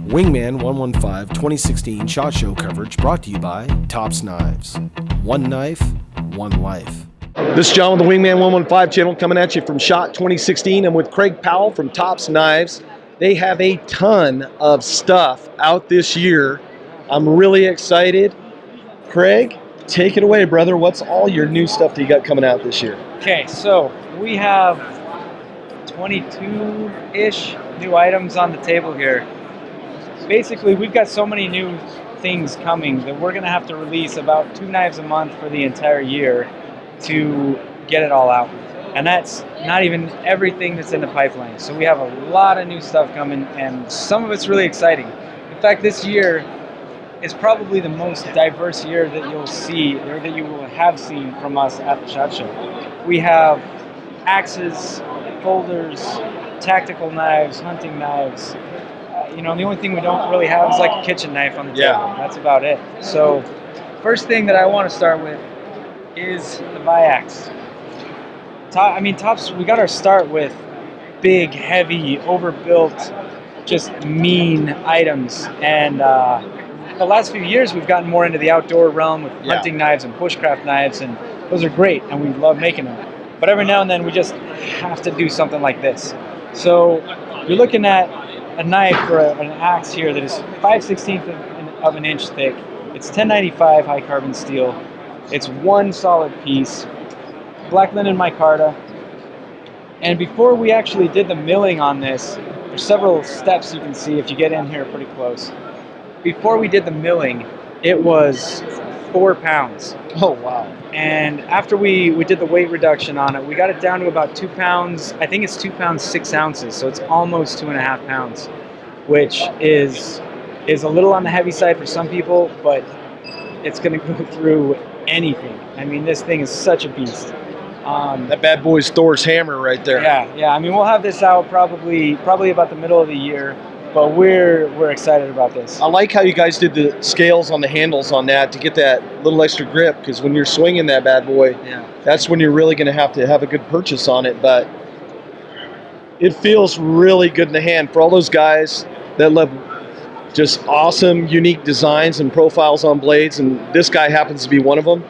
Wingman 115 2016 SHOT Show coverage brought to you by Tops Knives. One knife, one life. This is John with the Wingman 115 channel coming at you from SHOT 2016. I'm with Craig Powell from Tops Knives. They have a ton of stuff out this year. I'm really excited. Craig, take it away, brother. What's all your new stuff that you got coming out this year? Okay, so we have 22-ish new items on the table here. Basically, we've got so many new things coming that we're going to have to release about 2 knives a month for the entire year to get it all out. And that's not even everything that's in the pipeline. So we have a lot of new stuff coming, and some of it's really exciting. In fact, this year is probably the most diverse year that you'll see, or that you will have seen from us at the SHOT Show. We have axes, folders, tactical knives, hunting knives. The only thing we don't really have is like a kitchen knife on the table. Yeah. That's about it. So, first thing that I want to start with is the VIAX. Tops, we got our start with big, heavy, overbuilt, just mean items. And the last few years, we've gotten more into the outdoor realm with hunting knives and bushcraft knives, and those are great, and we love making them. But every now and then, we just have to do something like this. So, you're looking at a knife or an axe here that is 5/16 of an inch thick. It's 1095 high carbon steel. It's one solid piece, black linen micarta. And before we actually did the milling on this, there's several steps you can see if you get in here pretty close. Before we did the milling, it was 4 pounds. Oh, wow. And after we did the weight reduction on it, we got it down to about 2 pounds. I think it's 2 pounds 6 ounces, so it's almost 2.5 pounds, which is a little on the heavy side for some people, but it's going to go through anything. I mean, this thing is such a beast. That bad boy's Thor's hammer right there. Yeah. I mean, we'll have this out probably about the middle of the year. But we're excited about this. I like how you guys did the scales on the handles on that to get that little extra grip, because when you're swinging that bad boy, that's when you're really going to have a good purchase on it. But it feels really good in the hand for all those guys that love just awesome, unique designs and profiles on blades, and this guy happens to be one of them.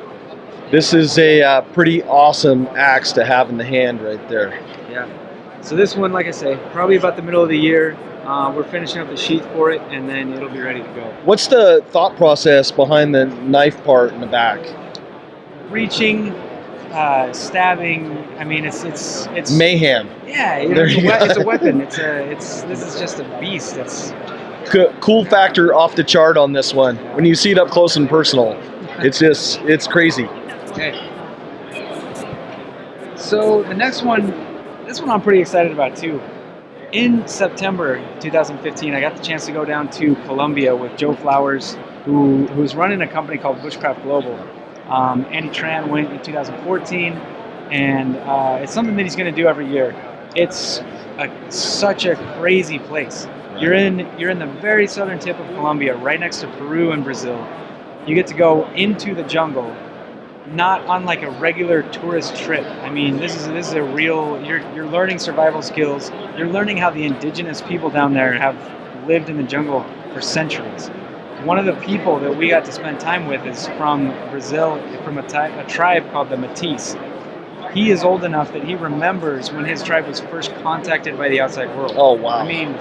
This is a pretty awesome axe to have in the hand right there. Yeah. So this one, like I say, probably about the middle of the year. We're finishing up the sheath for it, and then it'll be ready to go. What's the thought process behind the knife part in the back? Reaching, stabbing. I mean, it's mayhem. Yeah, it's a weapon. This is just a beast. It's cool factor off the chart on this one. When you see it up close and personal, it's crazy. Okay. So the next one, this one I'm pretty excited about too. In September 2015, I got the chance to go down to Colombia with Joe Flowers, who's running a company called Bushcraft Global. Andy Tran went in 2014, and it's something that he's going to do every year. It's such a crazy place. Right. You're in the very southern tip of Colombia, right next to Peru and Brazil. You get to go into the jungle, not on like a regular tourist trip. I mean, this is a real, you're learning survival skills. You're learning how the indigenous people down there have lived in the jungle for centuries. One of the people that we got to spend time with is from Brazil, from a tribe called the Métis. He is old enough that he remembers when his tribe was first contacted by the outside world. Oh, wow. I mean,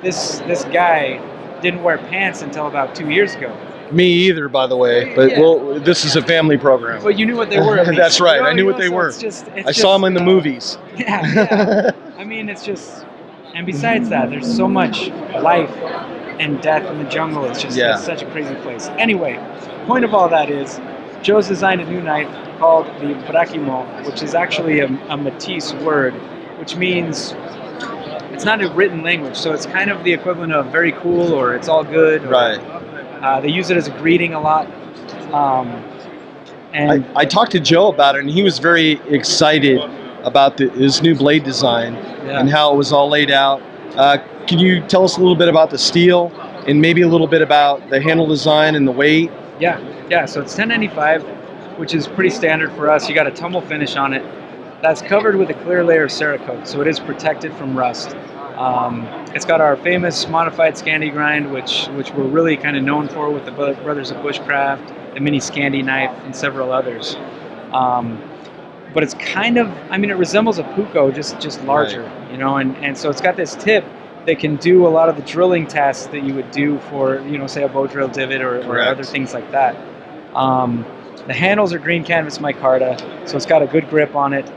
this guy didn't wear pants until about 2 years ago. Me either, by the way, but this is a family program. But you knew what they were. At least. That's right. I knew what they were. I saw them in the movies. Yeah. I mean, it's just, and besides that, there's so much life and death in the jungle. It's just it's such a crazy place. Anyway, point of all that is, Joe's designed a new knife called the Brakimo, which is actually a Métis word, which means it's not a written language. So it's kind of the equivalent of very cool or it's all good. Right. They use it as a greeting a lot. And I talked to Joe about it, and he was very excited about his new blade design and how it was all laid out. Can you tell us a little bit about the steel and maybe a little bit about the handle design and the weight? Yeah. So it's 1095, which is pretty standard for us. You got a tumble finish on it. That's covered with a clear layer of Cerakote, so it is protected from rust. It's got our famous modified Scandi grind, which we're really kind of known for with the Brothers of Bushcraft, the mini Scandi knife, and several others. But it's kind of, I mean, it resembles a Puko, just larger, Right. you know, and so it's got this tip that can do a lot of the drilling tasks that you would do for, you know, say a bow drill divot or other things like that. The handles are green canvas micarta, so it's got a good grip on it,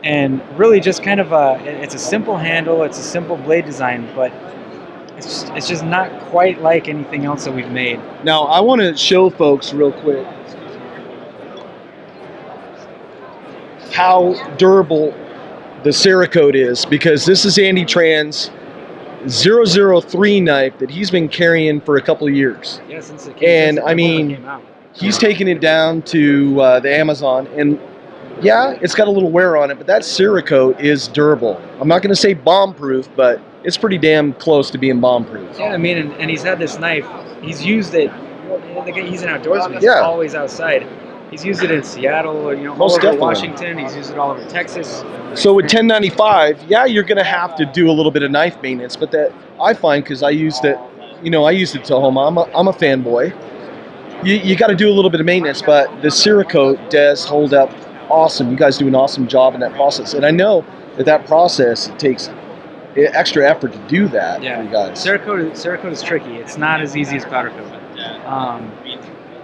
and really just kind of it's a simple handle, it's a simple blade design, but it's just not quite like anything else that we've made. Now, I want to show folks real quick how durable the Cerakote is, because this is Andy Tran's 003 knife that he's been carrying for a couple of years. Yeah, since it came, And I mean, he's taken it down to the Amazon, and yeah, it's got a little wear on it, but that Cerakote is durable. I'm not going to say bomb-proof, but it's pretty damn close to being bomb-proof. Yeah, I mean, and he's had this knife. He's used it. He's an outdoorsman. He's Yeah. always outside. He's used it in Seattle, or, you know, Most all over definitely. Washington. He's used it all over Texas. So with 1095, yeah, you're going to have to do a little bit of knife maintenance, but that I find, because I used it, you know, I used it to home. I'm a fanboy. You got to do a little bit of maintenance, but the Cerakote does hold up awesome. You guys do an awesome job in that process, and I know that process, it takes extra effort to do that for you guys. Cerakote is tricky. It's not as easy as powder coat.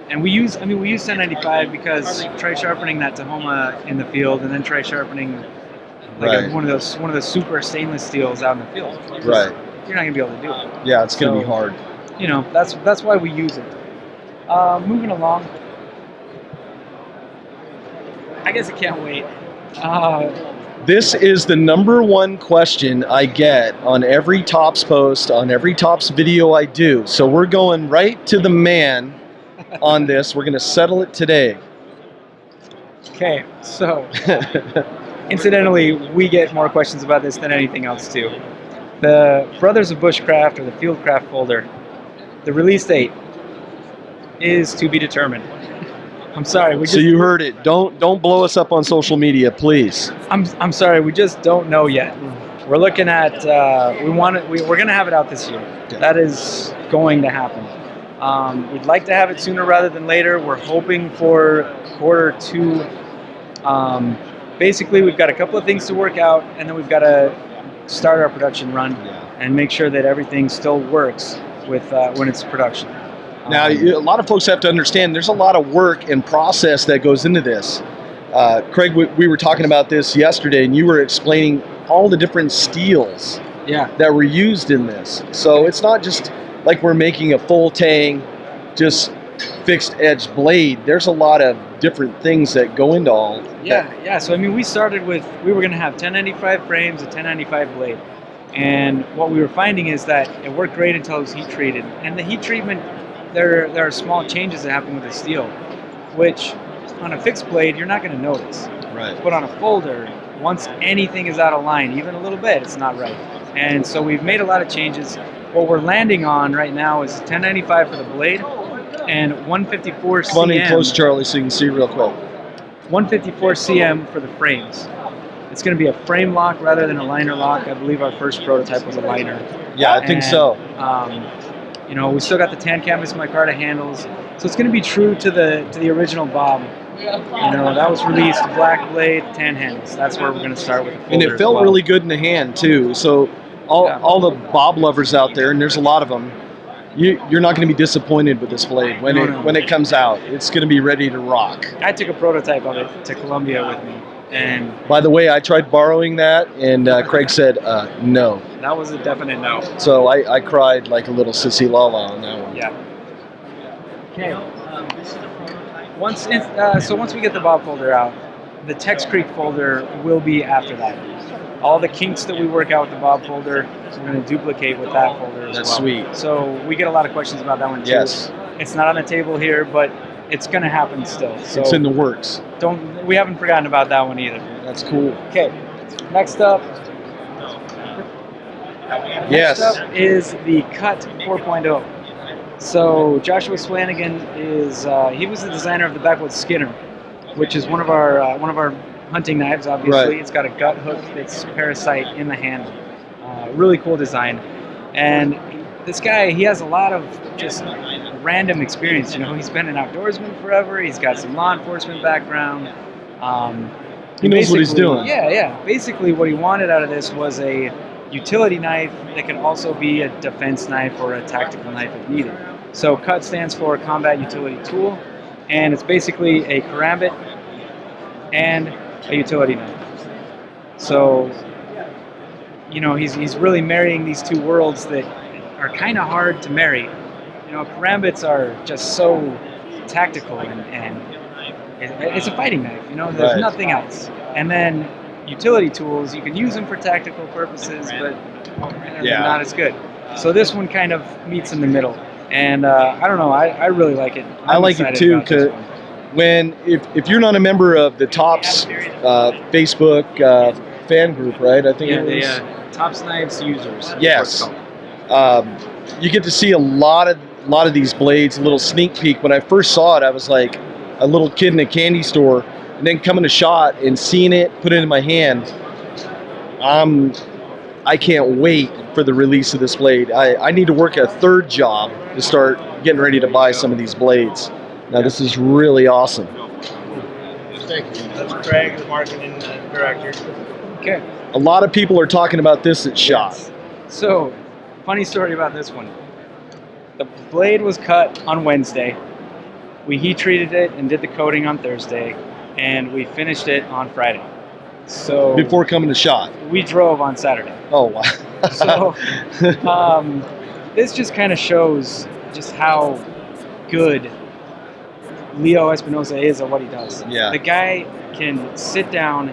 And we use 1095 because try sharpening that Tahoma in the field, and then try sharpening like one of those super stainless steels out in the field. Right. You're not gonna be able to do it. Yeah, it's gonna be hard. You know, that's why we use it. Moving along. I guess I can't wait. This is the number one question I get on every Tops post, on every Tops video I do. So we're going right to the man on this. We're going to settle it today. Okay, so incidentally, we get more questions about this than anything else too. The Brothers of Bushcraft, or the Fieldcraft folder, the release date is to be determined. I'm sorry. So you heard it. Don't blow us up on social media, please. I'm sorry. We just don't know yet. We're looking at. We're going to have it out this year. Yeah. That is going to happen. We'd like to have it sooner rather than later. We're hoping for Q2. Basically, we've got a couple of things to work out, and then we've got to start our production run and make sure that everything still works with when it's production. Now, a lot of folks have to understand there's a lot of work and process that goes into this. Craig, we were talking about this yesterday, and you were explaining all the different steels that were used in this. So it's not just like we're making a full tang, just fixed edge blade. There's a lot of different things that go into all. Yeah. So I mean, we started with, we were going to have 1095 frames, a 1095 blade. And what we were finding is that it worked great until it was heat treated. And the heat treatment, there are small changes that happen with the steel, which on a fixed blade, you're not going to notice. Right. But on a folder, once anything is out of line, even a little bit, it's not right. And so we've made a lot of changes. What we're landing on right now is 1095 for the blade and 154 cm. Come on in close, Charlie, so you can see real quick. 154 cm for the frames. It's going to be a frame lock rather than a liner lock. I believe our first prototype was a liner. Yeah, I think so. You know, we still got the tan canvas micarta handles, so it's going to be true to the original Bob. You know, that was released black blade, tan handles. That's where we're going to start with the folder. And it felt really good in the hand too. So all the Bob lovers out there, and there's a lot of them, you're not going to be disappointed with this blade when it comes out. It's going to be ready to rock. I took a prototype of it to Colombia with me. And by the way, I tried borrowing that, and Craig said no. That was a definite no. So I cried like a little sissy lala on that one. Yeah. Okay. Once we get the Bob folder out, the Tex Creek folder will be after that. All the kinks that we work out with the Bob folder, we're going to duplicate with that folder as well. That's sweet. So we get a lot of questions about that one too. Yes. It's not on the table here, but it's going to happen still. So it's in the works. We haven't forgotten about that one either. That's cool. Okay. Next up. Yes. Next up is the Cut 4.0. So Joshua Flanagan is he was the designer of the Backwoods Skinner, which is one of our hunting knives. Obviously, It's got a gut hook that's parasite in the handle. really cool design. And this guy, he has a lot of just random experience. You know, he's been an outdoorsman forever. He's got some law enforcement background. He knows what he's doing. Yeah. Basically, what he wanted out of this was a utility knife that can also be a defense knife or a tactical knife if needed. So CUT stands for Combat Utility Tool, and it's basically a karambit and a utility knife. So, you know, he's really marrying these two worlds that are kind of hard to marry. You know, karambits are just so tactical and it's a fighting knife. You know, there's nothing else. And then utility tools, you can use them for tactical purposes, but they're not as good. So this one kind of meets in the middle. And I don't know, I really like it. I like it too, because if you're not a member of the Tops Facebook fan group, right? I think it was Tops Knives users. Yes. You get to see a lot of these blades, a little sneak peek. When I first saw it, I was like a little kid in a candy store, and then coming to SHOT and seeing it, put it in my hand. I can't wait for the release of this blade. I need to work a third job to start getting ready to buy some of these blades. Now this is really awesome. Thank you. That's Craig, the marketing director. Okay. A lot of people are talking about this at SHOT. Yes. So, funny story about this one. The blade was cut on Wednesday. We heat treated it and did the coating on Thursday, and we finished it on Friday. So Before coming to SHOT. We drove on Saturday. Oh wow. So this just kind of shows just how good Leo Espinosa is at what he does. Yeah. The guy can sit down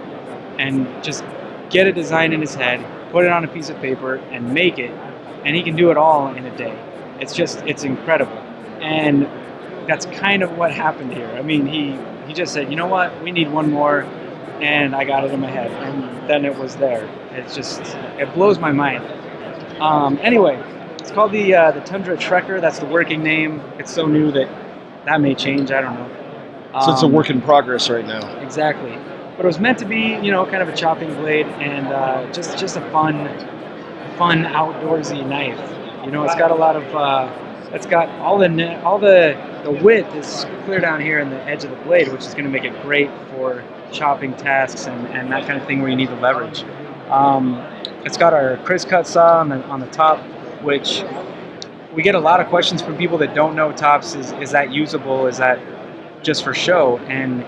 and just get a design in his head, put it on a piece of paper, and make it, and he can do it all in a day. It's incredible. And that's kind of what happened here. I mean, he just said, you know what, we need one more, and I got it in my head, and then it was there. It blows my mind. Anyway, it's called the Tundra Trekker. That's the working name. It's so new that may change. I don't know. So it's a work in progress right now. Exactly. But it was meant to be, you know, kind of a chopping blade and just a fun outdoorsy knife. You know, it's got a lot of it's got all the width is clear down here in the edge of the blade, which is going to make it great for chopping tasks and that kind of thing where you need the leverage. It's got our Chris cut saw on the top, which we get a lot of questions from people that don't know Tops. Is that usable? Is that just for show? And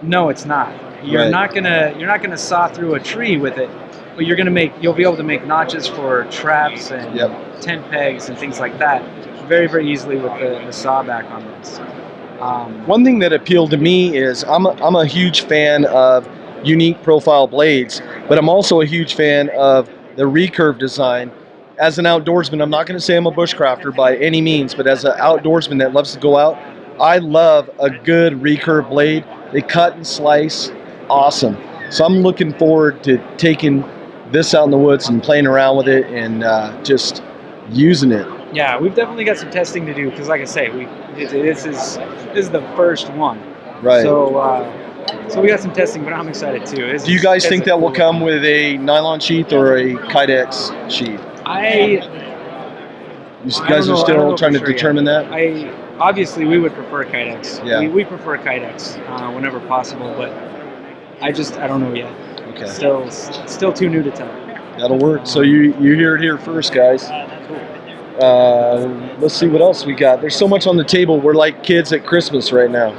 no, it's not. You're not gonna saw through a tree with it, but you'll be able to make notches for traps and tent pegs and things like that very, very easily with the saw back on this. One thing that appealed to me is I'm a huge fan of unique profile blades, but I'm also a huge fan of the recurve design. As an outdoorsman, I'm not going to say I'm a bushcrafter by any means, but as an outdoorsman that loves to go out, I love a good recurve blade. They cut and slice, awesome. So I'm looking forward to taking this out in the woods and playing around with it and just using it. Yeah, we've definitely got some testing to do because, like I say, this is the first one. Right. So we got some testing, but I'm excited too. Do you guys think that will come with a nylon sheath or a Kydex sheath? You guys are still trying to determine that? Obviously we would prefer Kydex. Yeah. We prefer Kydex whenever possible, but I don't know yet. Okay. Still too new to tell. That'll work. So you hear it here first, guys. Let's see what else we got. There's so much on the table. We're like kids at Christmas right now.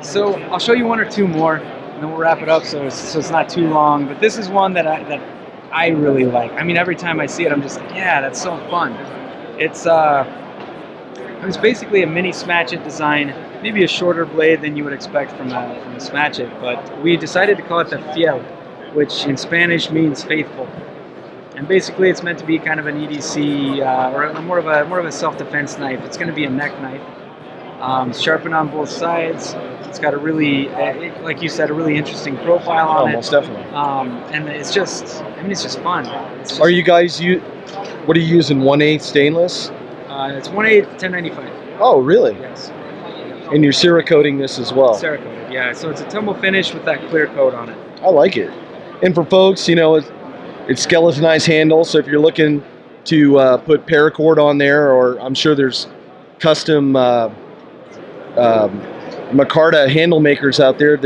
So I'll show you one or two more, and then we'll wrap it up so it's not too long. But this is one that I really like. I mean, every time I see it, I'm just like, yeah, that's so fun. It's basically a mini Smatch It design, maybe a shorter blade than you would expect from a Smatch It, but we decided to call it the FIEL, which in Spanish means faithful. And basically, it's meant to be kind of an EDC or more of a self-defense knife. It's going to be a neck knife. It's sharpened on both sides. It's got a really, like you said, a really interesting profile on it. Most definitely. And it's just fun. Are you guys what are you using? 1/8 stainless? It's 1/8 1095. Oh, really? Yes. And you're Cerakoting this as well. Cerakoted, yeah. So it's a tumble finish with that clear coat on it. I like it. And for folks, you know, It's skeletonized handle, so if you're looking to put paracord on there, or I'm sure there's custom micarta handle makers out there,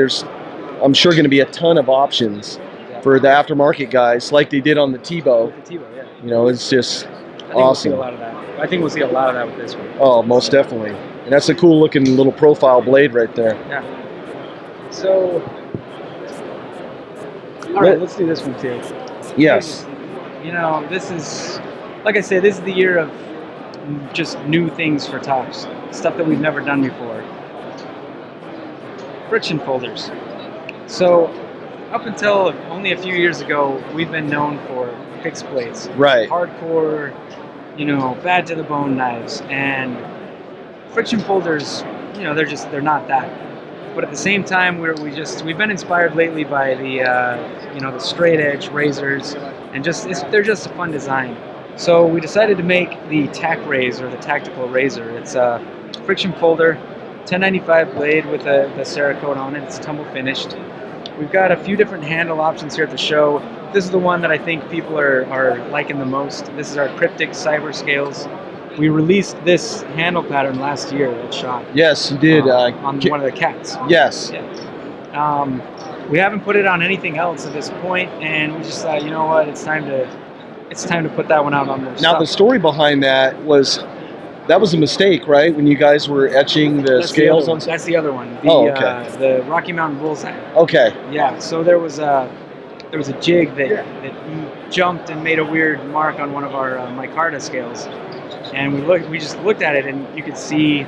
I'm sure going to be a ton of options for the aftermarket guys, like they did on the Tebow. Yeah. You know, it's just awesome. We'll see a lot of that. I think we'll see a lot of that with this one. Oh, most definitely. And that's a cool looking little profile blade right there. Yeah. So, all right, let's do this one too. Yes. You know, this is, like I said, this is the year of just new things for tops, stuff that we've never done before. Friction folders. So, up until only a few years ago, we've been known for fixed blades. Right. Hardcore, you know, bad to the bone knives. And friction folders, you know, they're not that. But at the same time, we've been inspired lately by the you know, the straight edge razors, and they're just a fun design. So we decided to make the Tac-Raze, or the tactical razor. It's a friction folder, 1095 blade with the Cerakote on it. It's tumble finished. We've got a few different handle options here at the show. This is the one that I think people are liking the most. This is our cryptic cyber scales. We released this handle pattern last year at SHOT. Yes, you did. On one of the cats. Yes. Yeah. We haven't put it on anything else at this point, and we just thought, you know what, it's time to put that one out on the Now the story behind that was a mistake, right? When you guys were etching the scales on. That's the other one. Okay. The Rocky Mountain Bullseye. Okay. Yeah. So there was a jig that jumped and made a weird mark on one of our micarta scales. And we just looked at it, and you could see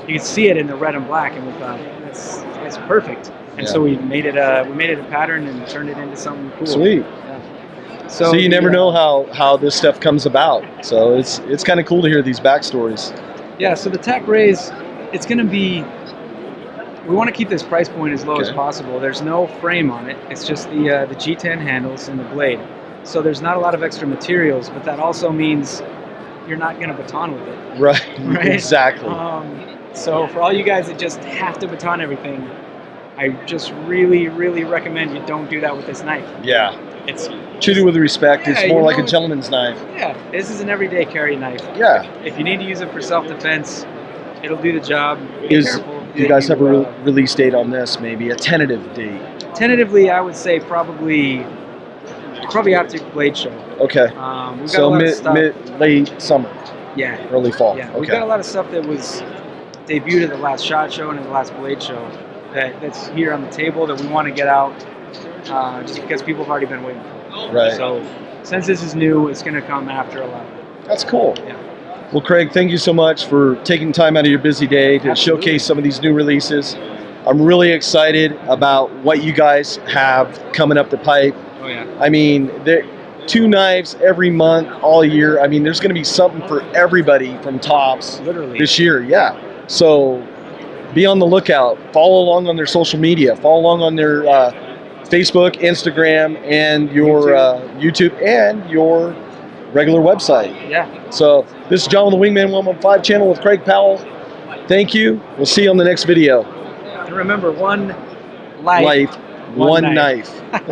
it in the red and black, and we thought that's perfect. And so we made it a pattern and turned it into something cool. Sweet. Yeah. So you never know how this stuff comes about. So it's kind of cool to hear these backstories. Yeah. So the Tac-Raze, it's going to be. We want to keep this price point as low as possible. There's no frame on it. It's just the G10 handles and the blade. So there's not a lot of extra materials, but that also means you're not going to baton with it. Right. Exactly. So for all you guys that just have to baton everything, I just really, really recommend you don't do that with this knife. Yeah. It's treat it with respect. Yeah, it's more like a gentleman's knife. Yeah. This is an everyday carry knife. Yeah. If you need to use it for self-defense, it'll do the job. Be careful. Do you guys have a release date on this? Maybe a tentative date? Tentatively, I would say probably after Blade Show. Okay. We've got so a lot of stuff. late summer. Yeah. Early fall. Yeah. Okay. We've got a lot of stuff that was debuted at the last SHOT Show and at the last Blade Show that's here on the table that we want to get out just because people have already been waiting for it. Right. So since this is new, it's going to come after a lot. That's cool. Yeah. Well, Craig, thank you so much for taking time out of your busy day to Absolutely. showcase some of these new releases. I'm really excited about what you guys have coming up the pipe. Oh, yeah. I mean, 2 knives every month, all year. I mean, there's going to be something for everybody from tops Literally. this year. Yeah. So be on the lookout. Follow along on their social media. Follow along on their Facebook, Instagram, and your YouTube and your regular website. Yeah. So this is John with the Wingman 115 channel with Craig Powell. Thank you. We'll see you on the next video. And remember, one life, One knife.